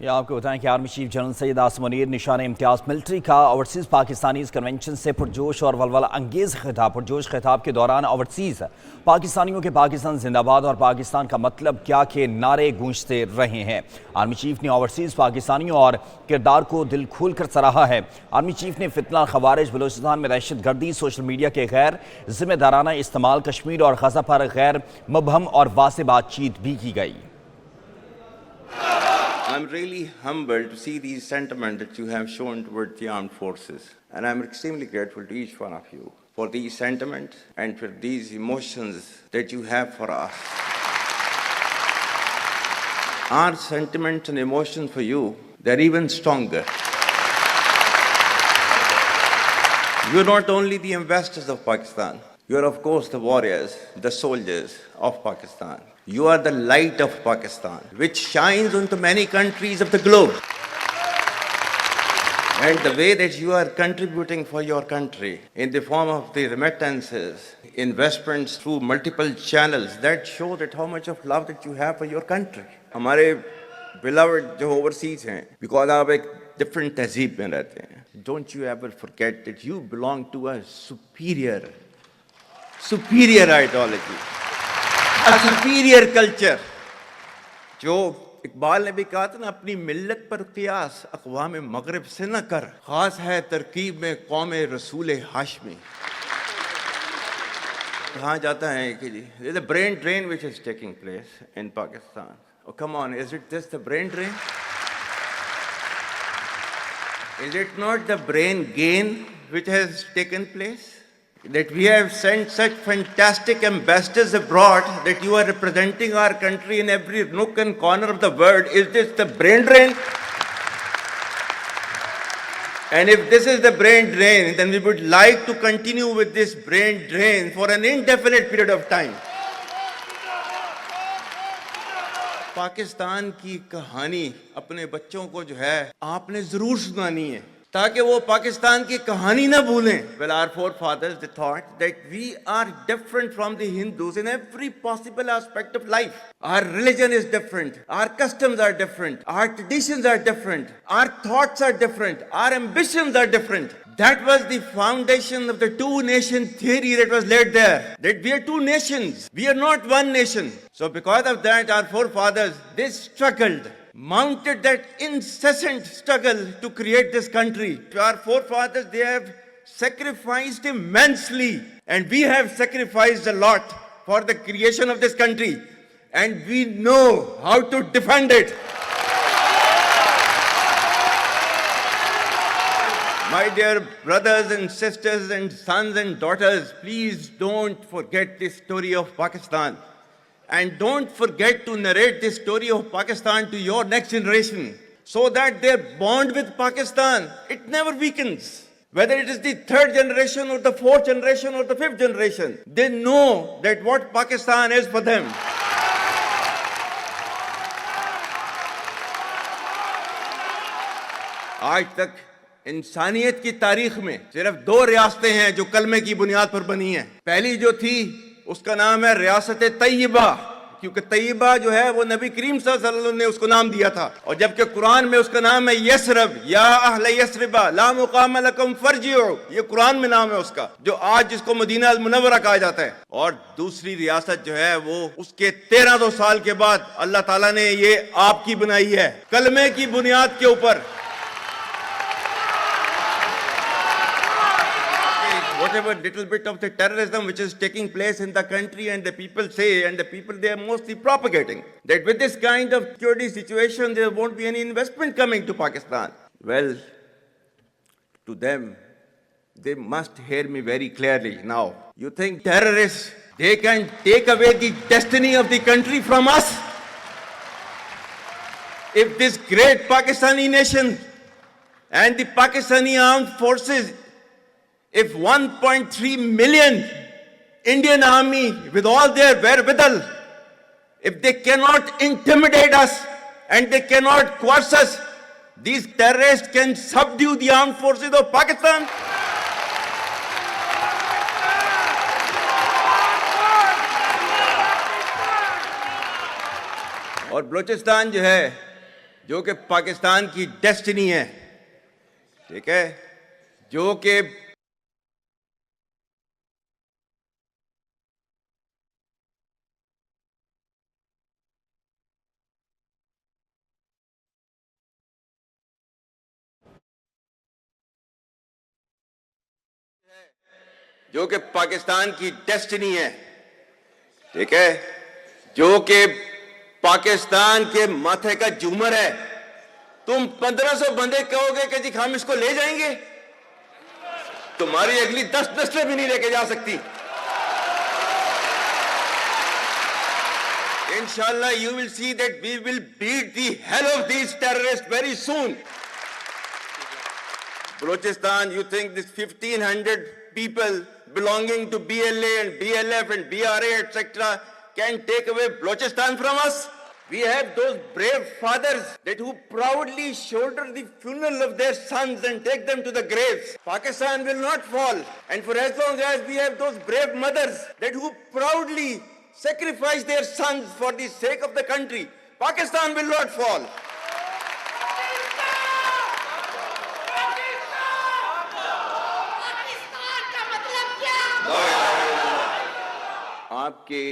یہ آپ کو بتائیں کہ army chief general Syed Asim Munir نشان امتیاز ملٹری کا اوورسیز پاکستانیز کنونشن سے پرجوش اور ولولہ انگیز خطاب کے دوران اوورسیز پاکستانیوں کے پاکستان زندہ باد اور پاکستان کا مطلب کیا کے نعرے گونجتے رہے ہیں۔ آرمی چیف نے اوورسیز پاکستانیوں اور کردار کو دل کھول کر سراہا ہے۔ آرمی چیف نے فتنہ خوارج، بلوچستان میں دہشت گردی، سوشل میڈیا کے غیر ذمہ دارانہ استعمال، کشمیر اور غزہ پر غیر مبہم اور واضح بات چیت بھی کی گئی۔ I'm really humbled to see these sentiments that you have shown towards the armed forces. And I'm extremely grateful to each one of you for these sentiments and for these emotions that you have for us. Our sentiments and emotions for you, they're even stronger. You're not only the ambassadors of Pakistan, you're of course the warriors, the soldiers of Pakistan. You are the light of Pakistan, which shines onto many countries of the globe. And the way that you are contributing for your country in the form of the remittances, investments through multiple channels, that show that how much of love that you have for your country. ہمارے beloved جو overseas ہیں, because آپ ایک different تہذیب میں رہتے ہیں, don't you ever forget that you belong to a superior ideology. A superior culture. جو اقبال نے بھی کہا تھا نا, اپنی ملت پر قیاس اقوام مغرب سے نہ کر, خاص ہے ترکیب میں قوم رسول ہاشمی. کہاں جاتا ہے کہ جی there's a brain drain which is taking place in Pakistan. Oh come on, is it just the brain drain? Is it not the brain gain which has taken place? That we have sent such fantastic ambassadors abroad that you are representing our country in every nook and corner of the world. Is this the brain drain? And if this is the brain drain, then we would like to continue with this brain drain for an indefinite period of time. Pakistan کی کہانی اپنے بچوں کو جو ہے آپ نے ضرور سنانی ہے تاکہ وہ پاکستان کی کہانی نہ بھولیں. Well, our forefathers, they thought that we are different from the Hindus in every possible aspect of life. Our religion is different. Our customs are different. Our traditions are different. Our thoughts are different. Our ambitions are different. That was the foundation of the two-nation theory that was laid there. That we are two nations. We are not one nation. So because of that, our forefathers, they struggled, mounted that incessant struggle to create this country. Our forefathers, they have sacrificed immensely, and we have sacrificed a lot for the creation of this country, and we know how to defend it. My dear brothers and sisters and sons and daughters, please don't forget the story of Pakistan. And don't forget to narrate the story of Pakistan to your next generation so that their bond with Pakistan, it never weakens. Whether it is the third generation or the fourth generation or the fifth generation, they know that what Pakistan is for them. آج تک انسانیت کی تاریخ میں صرف دو ریاستیں ہیں جو کلمے کی بنیاد پر بنی ہیں. پہلی جو تھی اس کا نام ہے ریاست طیبہ, کیونکہ طیبہ جو ہے وہ نبی کریم صلی اللہ علیہ وسلم نے اس کو نام دیا تھا, اور جبکہ قرآن میں اس کا نام ہے یثرب, یا اہل یثرب لا مقام لکم فرجعوا, یہ قرآن میں نام ہے اس کا, جو آج جس کو مدینہ المنورہ کہا جاتا ہے. اور دوسری ریاست جو ہے وہ اس کے 1300 سال کے بعد اللہ تعالیٰ نے یہ آپ کی بنائی ہے کلمے کی بنیاد کے اوپر. Whatever little bit of the terrorism which is taking place in the country, and the people say, and the people they are mostly propagating, that with this kind of security situation there won't be any investment coming to Pakistan. Well, to them, they must hear me very clearly now. You think terrorists, they can take away the destiny of the country from us? If this great Pakistani nation and the Pakistani armed forces, if 1.3 million Indian army with all their wherewithal, if they cannot intimidate us and they cannot coerce us, these terrorists can subdue the armed forces of Pakistan. اور بلوچستان جو ہے جو کہ پاکستان کی destiny ہے، ٹھیک ہے، جو کہ پاکستان کی ڈیسٹنی ہے، ٹھیک ہے، جو کہ پاکستان کے ماتھے کا جومر ہے. تم 1500 بندے کہو گے کہ جی ہم اس کو لے جائیں گے، تمہاری اگلی 10 نسلیں بھی نہیں لے کے جا سکتی. Inshallah, you will see that we will beat the hell of these terrorists very soon. Balochistan, you think this 1500 people belonging to BLA and BLF and BRA, etc., can take away Balochistan from us? We have those brave fathers that who proudly shoulder the funeral of their sons and take them to the graves. Pakistan will not fall. And for as long as we have those brave mothers that who proudly sacrifice their sons for the sake of the country, Pakistan will not fall. آپ کے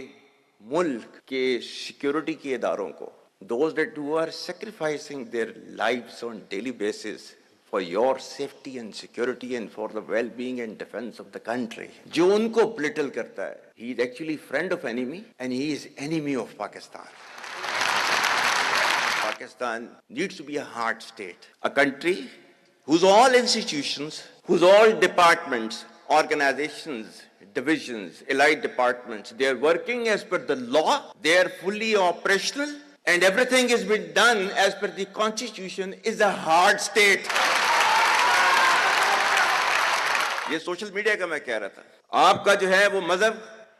ملک کے security کے اداروں کو, those that who are sacrificing their lives on daily basis for your safety and security and for the well-being and defense of the country, جو ان کو belittle کرتا ہے, he is actually friend of enemy and he is enemy of Pakistan. Pakistan needs to be a hard state, a country whose all institutions, whose all departments, organizations, divisions, allied departments, they are working as per the law, they are fully operational, and everything is being done as per the constitution, is a hard state. یہ social media کا میں کہہ رہا تھا, آپ کا جو ہے وہ مذہب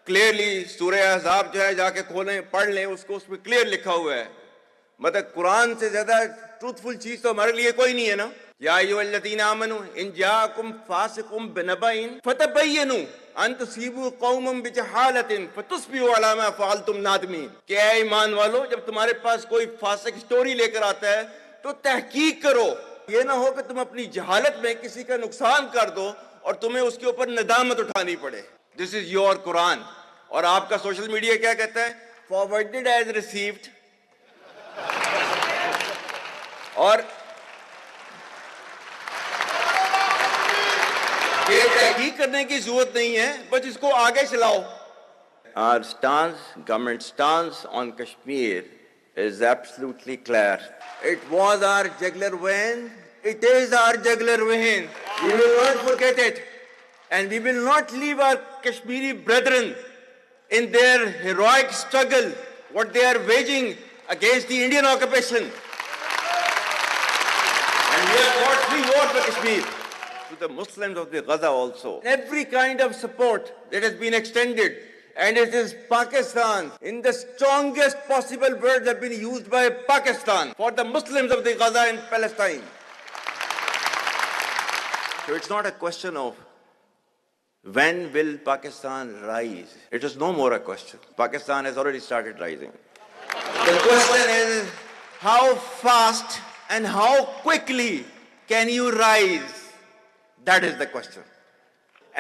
کلیئرلی سورہ احزاب جو ہے جا کے کھولیں پڑھ لیں, اس کو اس میں کلیئر لکھا ہوا ہے. مطلب قرآن سے زیادہ ٹروتفل چیز تو ہمارے لیے کوئی نہیں ہے نا. یا ایھا الذین آمنوا ان جاءکم فاسق بنبأ فتبینوا ان تصیبوا قوما بجہالۃ فتصبحوا علی ما فعلتم نادمین. کہ اے ایمان والو, جب تمہارے پاس کوئی فاسق سٹوری لے کر آتا ہے تو تحقیق کرو, یہ نہ ہو کہ تم اپنی جہالت میں کسی کا نقصان کر دو اور تمہیں اس کے اوپر ندامت اٹھانی پڑے. دس از یور قرآن. اور آپ کا سوشل میڈیا کیا کہتا ہے؟ فارورڈڈ ایز ریسیوڈ. اور یہ تحقیق کرنے کی ضرورت نہیں ہے, بس اس کو آگے چلاؤ. Our stance, government stance on Kashmir is absolutely clear. It was our jugular vein. It is our jugular vein. We will not forget it. And we will not leave our Kashmiri brethren in their heroic struggle, what they are waging against the Indian occupation. And we have fought free war for Kashmir. To the Muslims of the Gaza also, every kind of support that has been extended, and it is Pakistan, in the strongest possible words have been used by Pakistan for the Muslims of the Gaza and Palestine. So it's not a question of when will Pakistan rise. It is no more a question. Pakistan has already started rising. The question is how fast and how quickly can you rise? That is the question.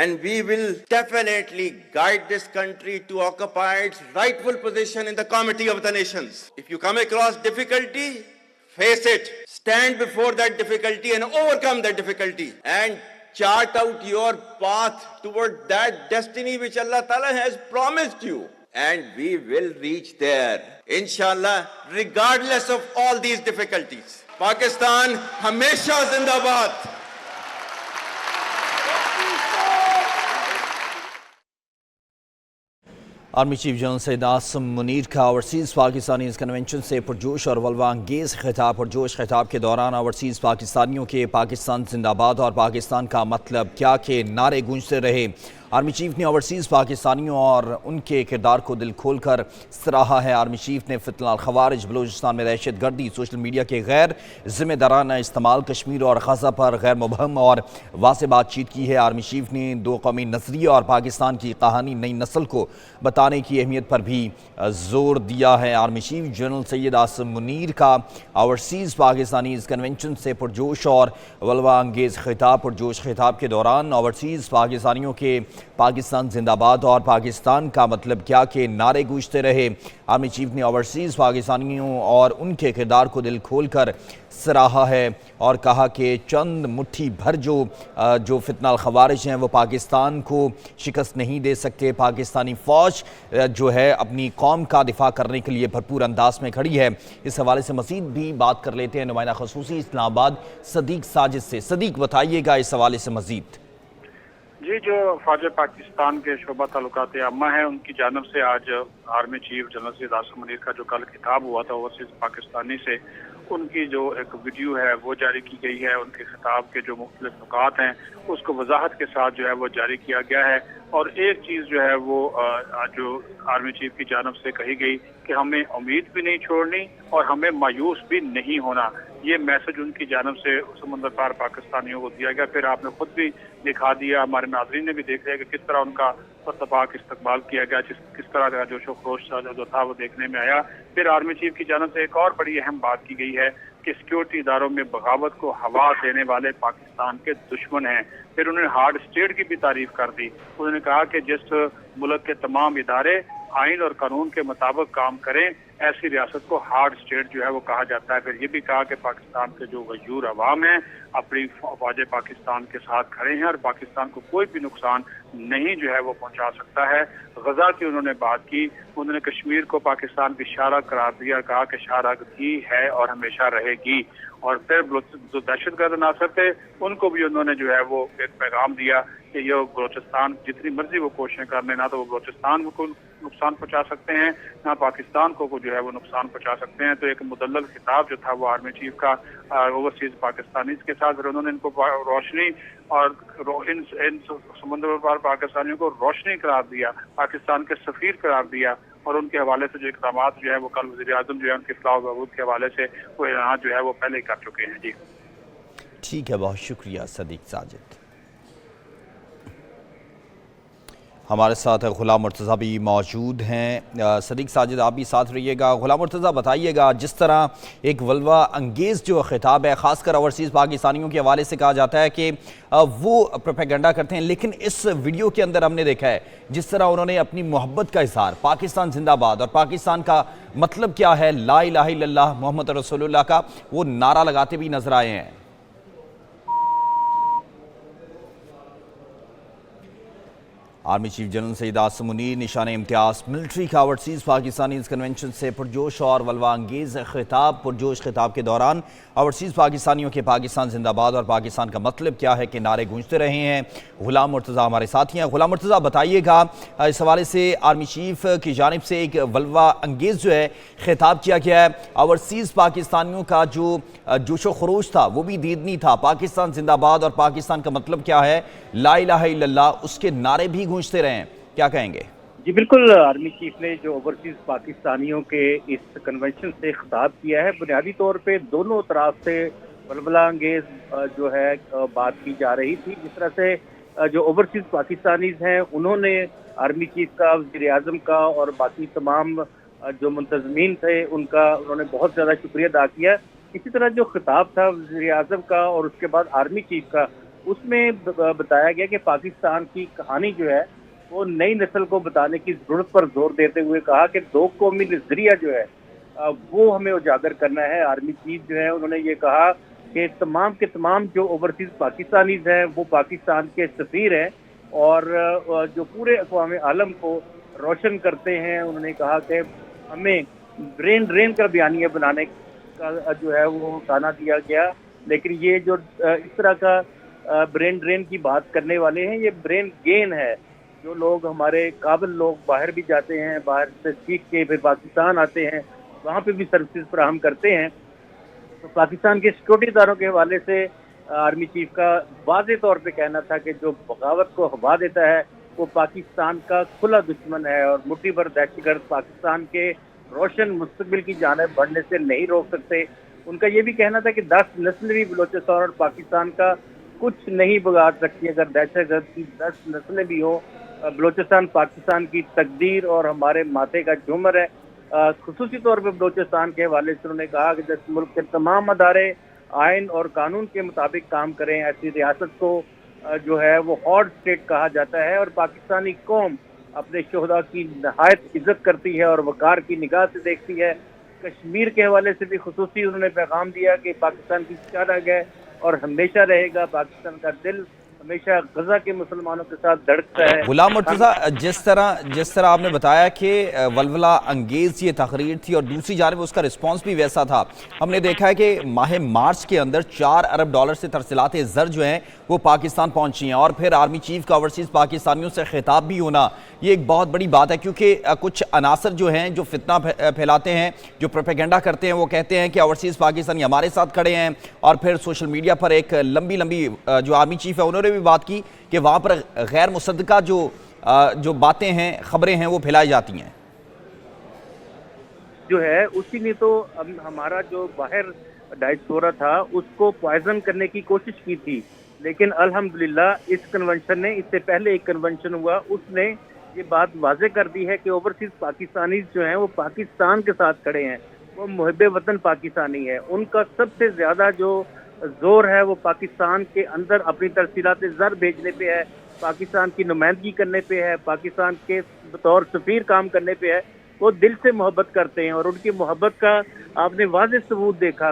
And we will definitely guide this country to occupy its rightful position in the Committee of the Nations. If you come across difficulty, face it. Stand before that difficulty and overcome that difficulty. And chart out your path toward that destiny which Allah Ta'ala has promised you. And we will reach there, inshallah, regardless of all these difficulties. Pakistan, hamesha zindabad. Army chief general Syed Asim Munir کا overseas Pakistanis convention سے پرجوش اور ولوا انگیز خطاب. پرجوش خطاب کے دوران اوورسیز پاکستانیوں کے پاکستان زندہ باد اور پاکستان کا مطلب کیا کے نعرے گونجتے رہے. آرمی چیف نے اوورسیز پاکستانیوں اور ان کے کردار کو دل کھول کر سراہا ہے۔ آرمی چیف نے فتنہ الخوارج، بلوچستان میں دہشت گردی، سوشل میڈیا کے غیر ذمہ دارانہ استعمال، کشمیر اور غزہ پر غیر مبہم اور واضح بات چیت کی ہے۔ آرمی چیف نے دو قومی نظریہ اور پاکستان کی کہانی نئی نسل کو بتانے کی اہمیت پر بھی زور دیا ہے۔ Army chief general Syed Asim Munir کا اوورسیز پاکستانیز کنونشن سے پرجوش اور ولوا انگیز خطاب پرجوش خطاب کے دوران اوورسیز پاکستانیوں کے پاکستان زندہ باد اور پاکستان کا مطلب کیا کے نعرے گونجتے رہے۔ آرمی چیف نے اوورسیز پاکستانیوں اور ان کے کردار کو دل کھول کر سراہا ہے اور کہا کہ چند مٹھی بھر جو فتنہ الخوارج ہیں وہ پاکستان کو شکست نہیں دے سکتے۔ پاکستانی فوج جو ہے اپنی قوم کا دفاع کرنے کے لیے بھرپور انداز میں کھڑی ہے۔ اس حوالے سے مزید بھی بات کر لیتے ہیں نمائندہ خصوصی اسلام آباد صدیق ساجد سے۔ صدیق بتائیے گا اس حوالے سے مزید۔ جی، جو فوج پاکستان کے شعبہ تعلقات عامہ ہیں ان کی جانب سے آج army chief general Syed Asim Munir کا جو کل خطاب ہوا تھا اوورسیز پاکستانی سے، ان کی جو ایک ویڈیو ہے وہ جاری کی گئی ہے۔ ان کے خطاب کے جو مختلف نکات ہیں اس کو وضاحت کے ساتھ جو ہے وہ جاری کیا گیا ہے، اور ایک چیز جو ہے وہ جو آرمی چیف کی جانب سے کہی گئی کہ ہمیں امید بھی نہیں چھوڑنی اور ہمیں مایوس بھی نہیں ہونا، یہ میسج ان کی جانب سے سمندر پار پاکستانیوں کو دیا گیا۔ پھر آپ نے خود بھی دکھا دیا، ہمارے ناظرین نے بھی دیکھ لیا کہ کس طرح ان کا پرتپاک استقبال کیا گیا، کس طرح کا جوش و خروش جو تھا وہ دیکھنے میں آیا۔ پھر آرمی چیف کی جانب سے ایک اور بڑی اہم بات کی گئی ہے کہ سیکیورٹی اداروں میں بغاوت کو ہوا دینے والے پاکستان کے دشمن ہیں۔ پھر انہوں نے ہارڈ اسٹیٹ کی بھی تعریف کر دی۔ انہوں نے کہا کہ جس ملک کے تمام ادارے آئین اور قانون کے مطابق کام کریں، ایسی ریاست کو ہارڈ اسٹیٹ جو ہے وہ کہا جاتا ہے۔ پھر یہ بھی کہا کہ پاکستان کے جو غیور عوام ہیں اپنی فوج پاکستان کے ساتھ کھڑے ہیں اور پاکستان کو کوئی بھی نقصان نہیں جو ہے وہ پہنچا سکتا ہے۔ غزہ کی انہوں نے بات کی، انہوں نے کشمیر کو پاکستان کی شاہراہ قرار دیا، کہا کہ شاہراہ تھی، ہے اور ہمیشہ رہے گی۔ اور پھر جو دہشت گرد عناصر تھے ان کو بھی انہوں نے جو ہے وہ ایک پیغام دیا کہ یہ بلوچستان جتنی مرضی وہ کوششیں کر لیں، نہ تو وہ بلوچستان کو نقصان پہنچا سکتے ہیں نہ پاکستان کو جو ہے وہ نقصان پہنچا سکتے ہیں۔ تو ایک مدلل خطاب جو تھا وہ آرمی چیف کا اوورسیز پاکستانیز کے ساتھ، پھر انہوں نے ان کو روشنی اور ان سمندر پار پاکستانیوں کو روشنی قرار دیا، پاکستان کے سفیر قرار دیا، اور ان کے حوالے سے جو اقدامات جو ہے وہ کل وزیر اعظم جو ہے ان کے فلاح و بہبود کے حوالے سے وہ اعلانات جو ہے وہ پہلے کر چکے ہیں۔ جی ٹھیک ہے، بہت شکریہ صدیق ساجد۔ ہمارے ساتھ غلام مرتضیٰ بھی موجود ہیں۔ صدیق ساجد آپ بھی ساتھ رہیے گا۔ غلام مرتضیٰ بتائیے گا، جس طرح ایک ولوا انگیز جو خطاب ہے خاص کر اوورسیز پاکستانیوں کے حوالے سے کہا جاتا ہے کہ وہ پروپیگنڈا کرتے ہیں، لیکن اس ویڈیو کے اندر ہم نے دیکھا ہے جس طرح انہوں نے اپنی محبت کا اظہار پاکستان زندہ باد اور پاکستان کا مطلب کیا ہے لا الہ الا اللہ محمد رسول اللہ کا وہ نعرہ لگاتے بھی نظر آئے ہیں۔ Army chief general Syed Asim Munir نشان امتیاز ملٹری کا اوورسیز پاکستانیز کنونشن سے پرجوش اور ولوا انگیز خطاب پرجوش خطاب کے دوران اوورسیز پاکستانیوں کے پاکستان زندہ باد اور پاکستان کا مطلب کیا ہے کہ نعرے گونجتے رہے ہیں۔ غلام مرتضیٰ ہمارے ساتھی ہیں۔ غلام مرتضیٰ بتائیے گا، اس حوالے سے آرمی چیف کی جانب سے ایک ولوا انگیز جو ہے خطاب کیا گیا ہے، اوورسیز پاکستانیوں کا جو جوش و خروش تھا وہ بھی دیدنی تھا، پاکستان زندہ باد اور پاکستان کا مطلب کیا ہے لا الہ الا اللہ، اس کے نعرے بھی گونجتے رہے ہیں، کیا کہیں گے؟ جی بالکل، آرمی چیف نے جو اوورسیز پاکستانیوں کے اس کنونشن سے خطاب کیا ہے بنیادی طور پہ دونوں طرف سے ولولہ انگیز جو ہے بات کی جا رہی تھی۔ جس طرح سے جو اوورسیز پاکستانیز ہیں انہوں نے آرمی چیف کا، وزیر اعظم کا اور باقی تمام جو منتظمین تھے ان کا انہوں نے بہت زیادہ شکریہ ادا کیا۔ اسی طرح جو خطاب تھا وزیر اعظم کا اور اس کے بعد آرمی چیف کا، اس میں بتایا گیا کہ پاکستان کی کہانی جو ہے وہ نئی نسل کو بتانے کی ضرورت پر زور دیتے ہوئے کہا کہ دو قومی نظریہ جو ہے وہ ہمیں اجاگر کرنا ہے۔ آرمی چیف جو ہے انہوں نے یہ کہا کہ تمام کے تمام جو اوورسیز پاکستانیز ہیں وہ پاکستان کے سفیر ہیں اور جو پورے اقوام عالم کو روشن کرتے ہیں۔ انہوں نے کہا کہ ہمیں برین ڈرین کا بیانیہ بنانے کا جو ہے وہ تانا دیا گیا، لیکن یہ جو اس طرح کا برین ڈرین کی بات کرنے والے ہیں یہ برین گین ہے۔ جو لوگ ہمارے قابل لوگ باہر بھی جاتے ہیں، باہر سے سیکھ کے پھر پاکستان آتے ہیں، وہاں پہ بھی سروسز فراہم کرتے ہیں۔ تو پاکستان کے سیکورٹی اداروں کے حوالے سے آرمی چیف کا واضح طور پہ کہنا تھا کہ جو بغاوت کو ہوا دیتا ہے وہ پاکستان کا کھلا دشمن ہے اور مٹھی بھر دہشت گرد پاکستان کے روشن مستقبل کی جانب بڑھنے سے نہیں روک سکتے۔ ان کا یہ بھی کہنا تھا کہ 10 نسلیں بھی بلوچستان اور پاکستان کا کچھ نہیں بگاڑ سکتی۔ اگر دہشت گرد کی 10 نسلیں بھی ہوں، بلوچستان پاکستان کی تقدیر اور ہمارے ماتھے کا جومر ہے۔ خصوصی طور پہ بلوچستان کے حوالے سے انہوں نے کہا کہ جس ملک کے تمام ادارے آئین اور قانون کے مطابق کام کریں، ایسی ریاست کو جو ہے وہ ہاٹ اسٹیٹ کہا جاتا ہے، اور پاکستانی قوم اپنے شہداء کی نہایت عزت کرتی ہے اور وقار کی نگاہ سے دیکھتی ہے۔ کشمیر کے حوالے سے بھی خصوصی انہوں نے پیغام دیا کہ پاکستان کی چارہ ہے اور ہمیشہ رہے گا، پاکستان کا دل ہمیشہ غزہ کے مسلمانوں کے ساتھ دھڑکتا ہے۔ غلام مرتضیٰ، جس طرح آپ نے بتایا کہ ولولہ انگیز یہ تقریر تھی اور دوسری جانب اس کا رسپانس بھی ویسا تھا، ہم نے دیکھا ہے کہ ماہ مارچ کے اندر 4 ارب ڈالر سے ترسیلات زر جو ہیں وہ پاکستان پہنچی ہیں، اور پھر آرمی چیف کا اوورسیز پاکستانیوں سے خطاب بھی ہونا یہ ایک بہت بڑی بات ہے، کیونکہ کچھ عناصر جو ہیں جو فتنہ پھیلاتے ہیں، جو پروپیگنڈا کرتے ہیں، وہ کہتے ہیں کہ اوورسیز پاکستانی ہمارے ساتھ کھڑے ہیں، اور پھر سوشل میڈیا پر ایک لمبی جو آرمی چیف ہے انہوں نے بھی بات کی کہ وہاں پر غیر مصدقہ جو باتیں ہیں، خبریں ہیں، وہ پھیلائی جاتی ہیں۔ جو ہے اسی نے تو ہمارا جو باہر ڈائسپورا تھا اس کو پوائزن کرنے کی کوشش کی تھی، لیکن الحمدللہ اس کنونشن نے، اس سے پہلے ایک کنونشن ہوا، اس نے یہ بات واضح کر دی ہے کہ اوورسیز پاکستانی جو ہیں وہ پاکستان کے ساتھ کھڑے ہیں، وہ محب وطن پاکستانی ہے۔ ان کا سب سے زیادہ جو زور ہے وہ پاکستان کے اندر اپنی ترسیلات زر بھیجنے پہ ہے، پاکستان کی نمائندگی کرنے پہ ہے، پاکستان کے بطور سفیر کام کرنے پہ ہے۔ وہ دل سے محبت کرتے ہیں اور ان کی محبت کا آپ نے واضح ثبوت دیکھا۔